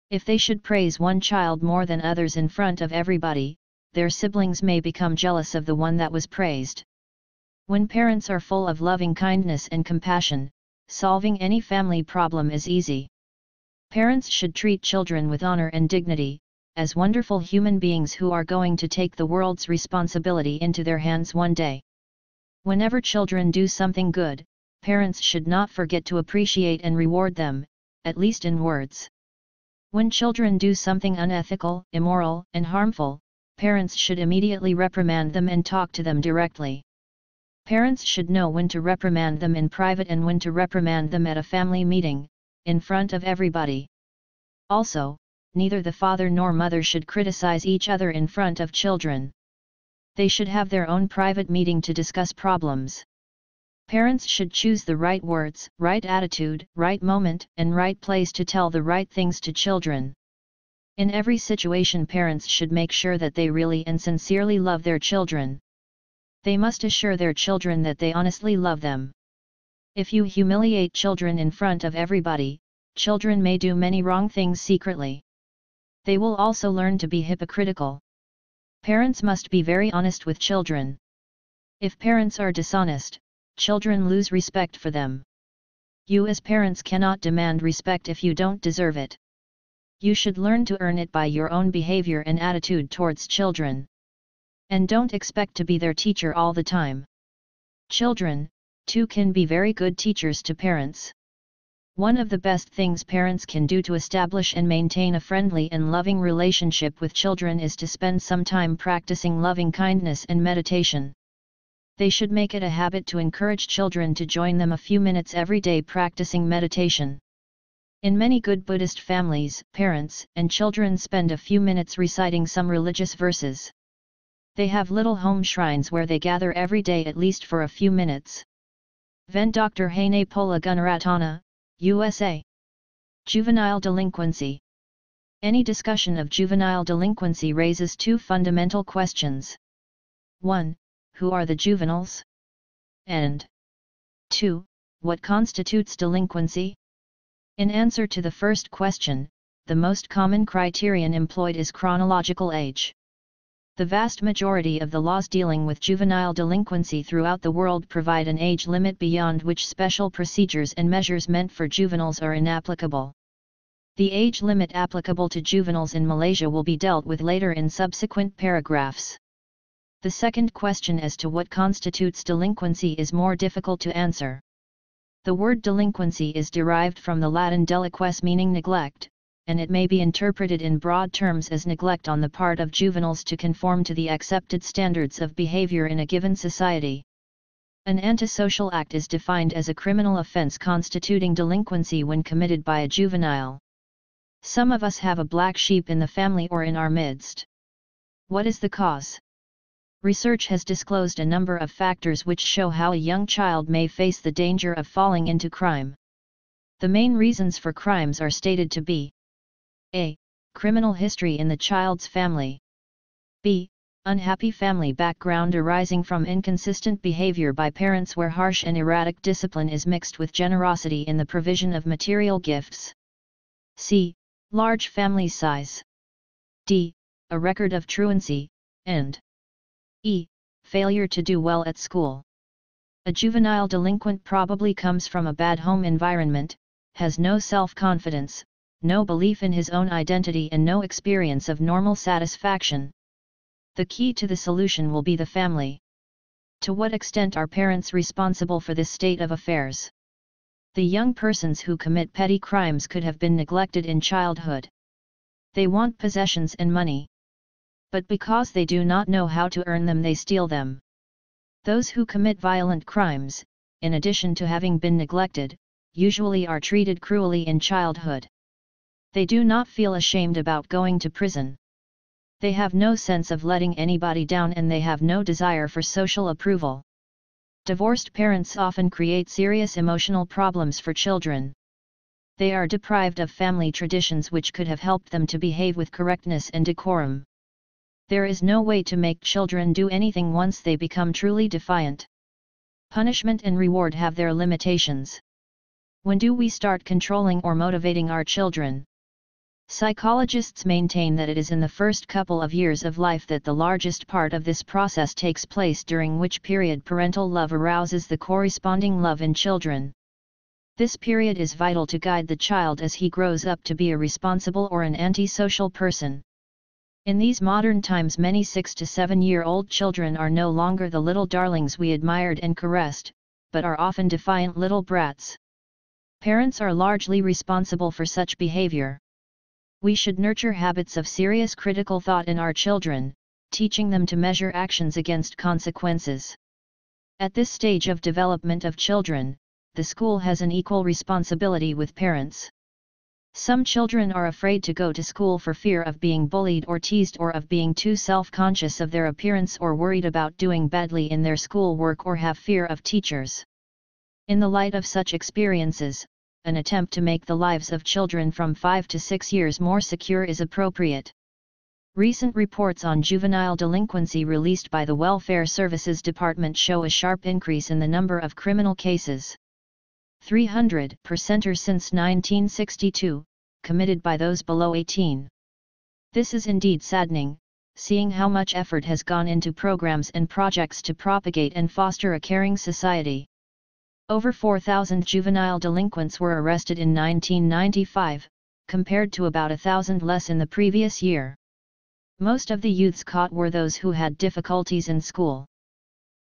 If they should praise one child more than others in front of everybody, their siblings may become jealous of the one that was praised. When parents are full of loving kindness and compassion, solving any family problem is easy. Parents should treat children with honor and dignity, as wonderful human beings who are going to take the world's responsibility into their hands one day. Whenever children do something good, parents should not forget to appreciate and reward them, at least in words. When children do something unethical, immoral, and harmful, parents should immediately reprimand them and talk to them directly. Parents should know when to reprimand them in private and when to reprimand them at a family meeting, in front of everybody. Also, neither the father nor mother should criticize each other in front of children. They should have their own private meeting to discuss problems. Parents should choose the right words, right attitude, right moment, and right place to tell the right things to children. In every situation, parents should make sure that they really and sincerely love their children. They must assure their children that they honestly love them. If you humiliate children in front of everybody, children may do many wrong things secretly. They will also learn to be hypocritical. Parents must be very honest with children. If parents are dishonest, children lose respect for them. You as parents cannot demand respect if you don't deserve it. You should learn to earn it by your own behavior and attitude towards children. And don't expect to be their teacher all the time. Children, too, can be very good teachers to parents. One of the best things parents can do to establish and maintain a friendly and loving relationship with children is to spend some time practicing loving kindness and meditation. They should make it a habit to encourage children to join them a few minutes every day practicing meditation. In many good Buddhist families, parents and children spend a few minutes reciting some religious verses. They have little home shrines where they gather every day at least for a few minutes. Ven Dr. Hane Pola Gunaratana, USA. Juvenile delinquency. Any discussion of juvenile delinquency raises two fundamental questions. 1. Who are the juveniles? And 2. What constitutes delinquency? In answer to the first question, the most common criterion employed is chronological age. The vast majority of the laws dealing with juvenile delinquency throughout the world provide an age limit beyond which special procedures and measures meant for juveniles are inapplicable. The age limit applicable to juveniles in Malaysia will be dealt with later in subsequent paragraphs. The second question as to what constitutes delinquency is more difficult to answer. The word delinquency is derived from the Latin deliquens meaning neglect, and it may be interpreted in broad terms as neglect on the part of juveniles to conform to the accepted standards of behavior in a given society. An antisocial act is defined as a criminal offense constituting delinquency when committed by a juvenile. Some of us have a black sheep in the family or in our midst. What is the cause? Research has disclosed a number of factors which show how a young child may face the danger of falling into crime. The main reasons for crimes are stated to be A. Criminal history in the child's family. B. Unhappy family background arising from inconsistent behavior by parents where harsh and erratic discipline is mixed with generosity in the provision of material gifts. C. Large family size. D. A record of truancy, and E. Failure to do well at school. A juvenile delinquent probably comes from a bad home environment, has no self-confidence, no belief in his own identity and no experience of normal satisfaction. The key to the solution will be the family. To what extent are parents responsible for this state of affairs? The young persons who commit petty crimes could have been neglected in childhood. They want possessions and money. But because they do not know how to earn them, they steal them. Those who commit violent crimes, in addition to having been neglected, usually are treated cruelly in childhood. They do not feel ashamed about going to prison. They have no sense of letting anybody down and they have no desire for social approval. Divorced parents often create serious emotional problems for children. They are deprived of family traditions which could have helped them to behave with correctness and decorum. There is no way to make children do anything once they become truly defiant. Punishment and reward have their limitations. When do we start controlling or motivating our children? Psychologists maintain that it is in the first couple of years of life that the largest part of this process takes place, during which period parental love arouses the corresponding love in children. This period is vital to guide the child as he grows up to be a responsible or an antisocial person. In these modern times, many 6 to 7-year-old children are no longer the little darlings we admired and caressed, but are often defiant little brats. Parents are largely responsible for such behavior. We should nurture habits of serious critical thought in our children, teaching them to measure actions against consequences. At this stage of development of children, the school has an equal responsibility with parents. Some children are afraid to go to school for fear of being bullied or teased, or of being too self-conscious of their appearance, or worried about doing badly in their schoolwork, or have fear of teachers. In the light of such experiences, an attempt to make the lives of children from 5 to 6 years more secure is appropriate. Recent reports on juvenile delinquency released by the Welfare Services Department show a sharp increase in the number of criminal cases. 300% since 1962, committed by those below 18. This is indeed saddening, seeing how much effort has gone into programs and projects to propagate and foster a caring society. Over 4,000 juvenile delinquents were arrested in 1995, compared to about 1,000 less in the previous year. Most of the youths caught were those who had difficulties in school.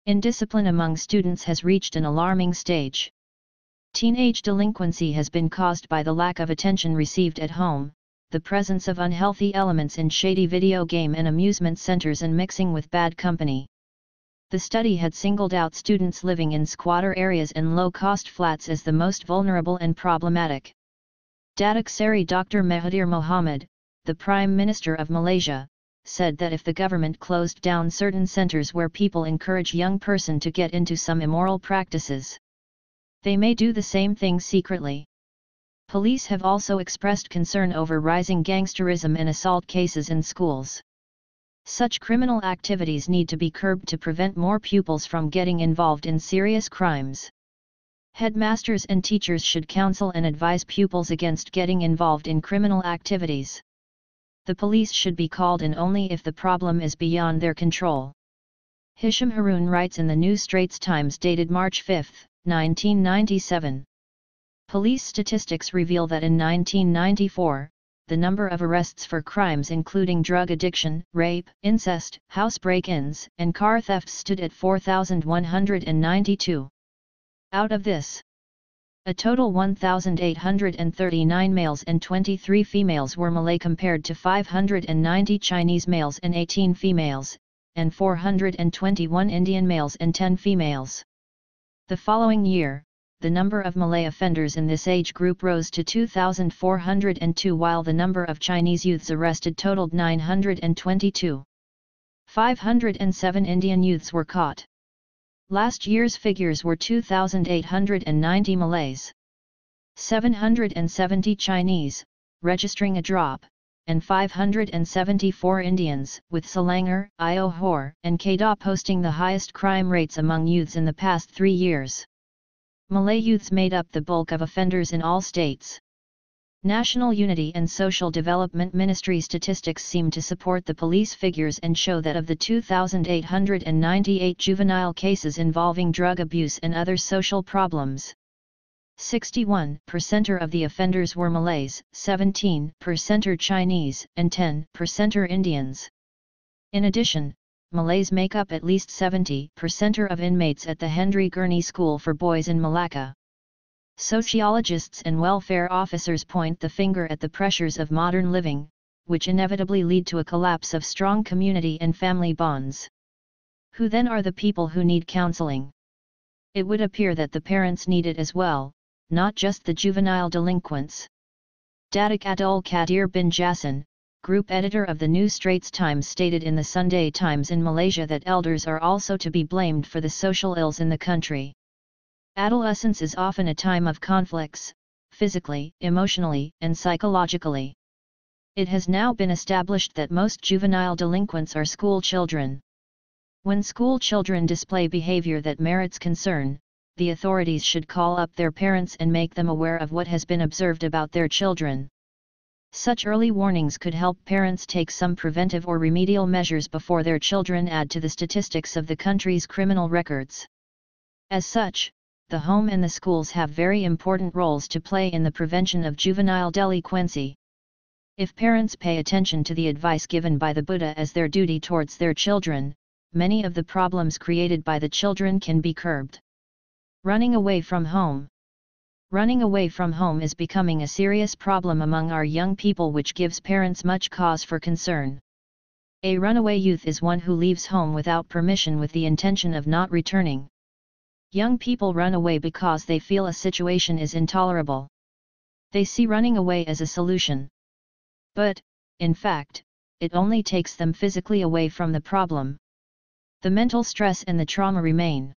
Indiscipline among students has reached an alarming stage. Teenage delinquency has been caused by the lack of attention received at home, the presence of unhealthy elements in shady video game and amusement centers, and mixing with bad company. The study had singled out students living in squatter areas and low-cost flats as the most vulnerable and problematic. Datuk Seri Dr. Mahathir Mohamad, the Prime Minister of Malaysia, said that if the government closed down certain centers where people encourage young person to get into some immoral practices, they may do the same thing secretly. Police have also expressed concern over rising gangsterism and assault cases in schools. Such criminal activities need to be curbed to prevent more pupils from getting involved in serious crimes. Headmasters and teachers should counsel and advise pupils against getting involved in criminal activities. The police should be called in only if the problem is beyond their control. Hisham Harun writes in the New Straits Times dated March 5, 1997. Police statistics reveal that in 1994, the number of arrests for crimes including drug addiction, rape, incest, house break-ins, and car thefts stood at 4,192. Out of this, a total 1,839 males and 23 females were Malay, compared to 590 Chinese males and 18 females, and 421 Indian males and 10 females. The following year, the number of Malay offenders in this age group rose to 2,402, while the number of Chinese youths arrested totaled 922. 507 Indian youths were caught. Last year's figures were 2,890 Malays, 770 Chinese, registering a drop, and 574 Indians, with Selangor, Johor, and Kedah posting the highest crime rates among youths in the past 3 years. Malay youths made up the bulk of offenders in all states. National Unity and Social Development Ministry statistics seem to support the police figures and show that of the 2,898 juvenile cases involving drug abuse and other social problems, 61% of the offenders were Malays, 17% are Chinese, and 10% are Indians. In addition, Malays make up at least 70% of inmates at the Hendry Gurney School for Boys in Malacca. Sociologists and welfare officers point the finger at the pressures of modern living, which inevitably lead to a collapse of strong community and family bonds. Who then are the people who need counseling? It would appear that the parents need it as well, not just the juvenile delinquents. Datuk Abdul Qadir bin Jassan, group editor of the New Straits Times, stated in the Sunday Times in Malaysia that elders are also to be blamed for the social ills in the country. Adolescence is often a time of conflicts, physically, emotionally, and psychologically. It has now been established that most juvenile delinquents are school children. When school children display behavior that merits concern, the authorities should call up their parents and make them aware of what has been observed about their children. Such early warnings could help parents take some preventive or remedial measures before their children add to the statistics of the country's criminal records. As such, the home and the schools have very important roles to play in the prevention of juvenile delinquency. If parents pay attention to the advice given by the Buddha as their duty towards their children, many of the problems created by the children can be curbed. Running away from home. Running away from home is becoming a serious problem among our young people, which gives parents much cause for concern. A runaway youth is one who leaves home without permission with the intention of not returning. Young people run away because they feel a situation is intolerable. They see running away as a solution. But, in fact, it only takes them physically away from the problem. The mental stress and the trauma remain.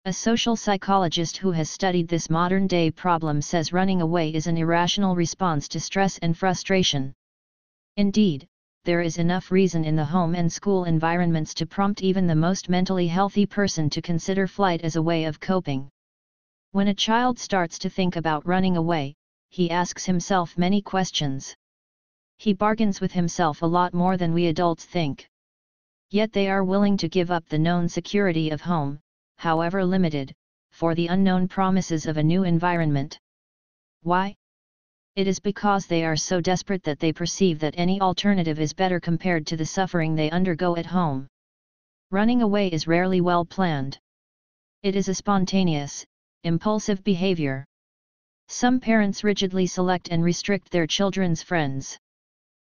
A social psychologist who has studied this modern-day problem says running away is an irrational response to stress and frustration. Indeed, there is enough reason in the home and school environments to prompt even the most mentally healthy person to consider flight as a way of coping. When a child starts to think about running away, he asks himself many questions. He bargains with himself a lot more than we adults think. Yet they are willing to give up the known security of home, however limited, for the unknown promises of a new environment. Why? It is because they are so desperate that they perceive that any alternative is better compared to the suffering they undergo at home. Running away is rarely well planned. It is a spontaneous, impulsive behavior. Some parents rigidly select and restrict their children's friends.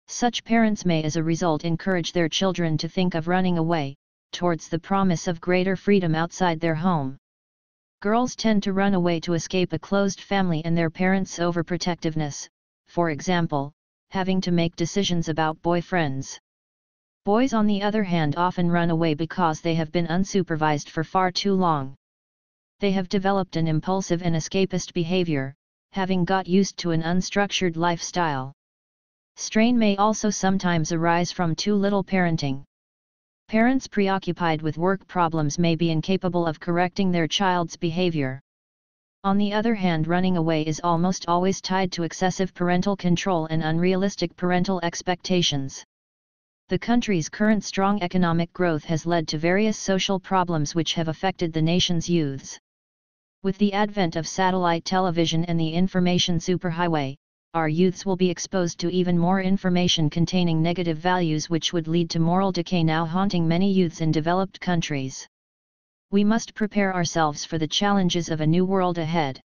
Such parents may as a result encourage their children to think of running away, towards the promise of greater freedom outside their home. Girls tend to run away to escape a closed family and their parents' overprotectiveness, for example, having to make decisions about boyfriends. Boys, on the other hand, often run away because they have been unsupervised for far too long. They have developed an impulsive and escapist behavior, having got used to an unstructured lifestyle. Strain may also sometimes arise from too little parenting. Parents preoccupied with work problems may be incapable of correcting their child's behavior. On the other hand, running away is almost always tied to excessive parental control and unrealistic parental expectations. The country's current strong economic growth has led to various social problems which have affected the nation's youths. With the advent of satellite television and the information superhighway, our youths will be exposed to even more information containing negative values, which would lead to moral decay now haunting many youths in developed countries. We must prepare ourselves for the challenges of a new world ahead.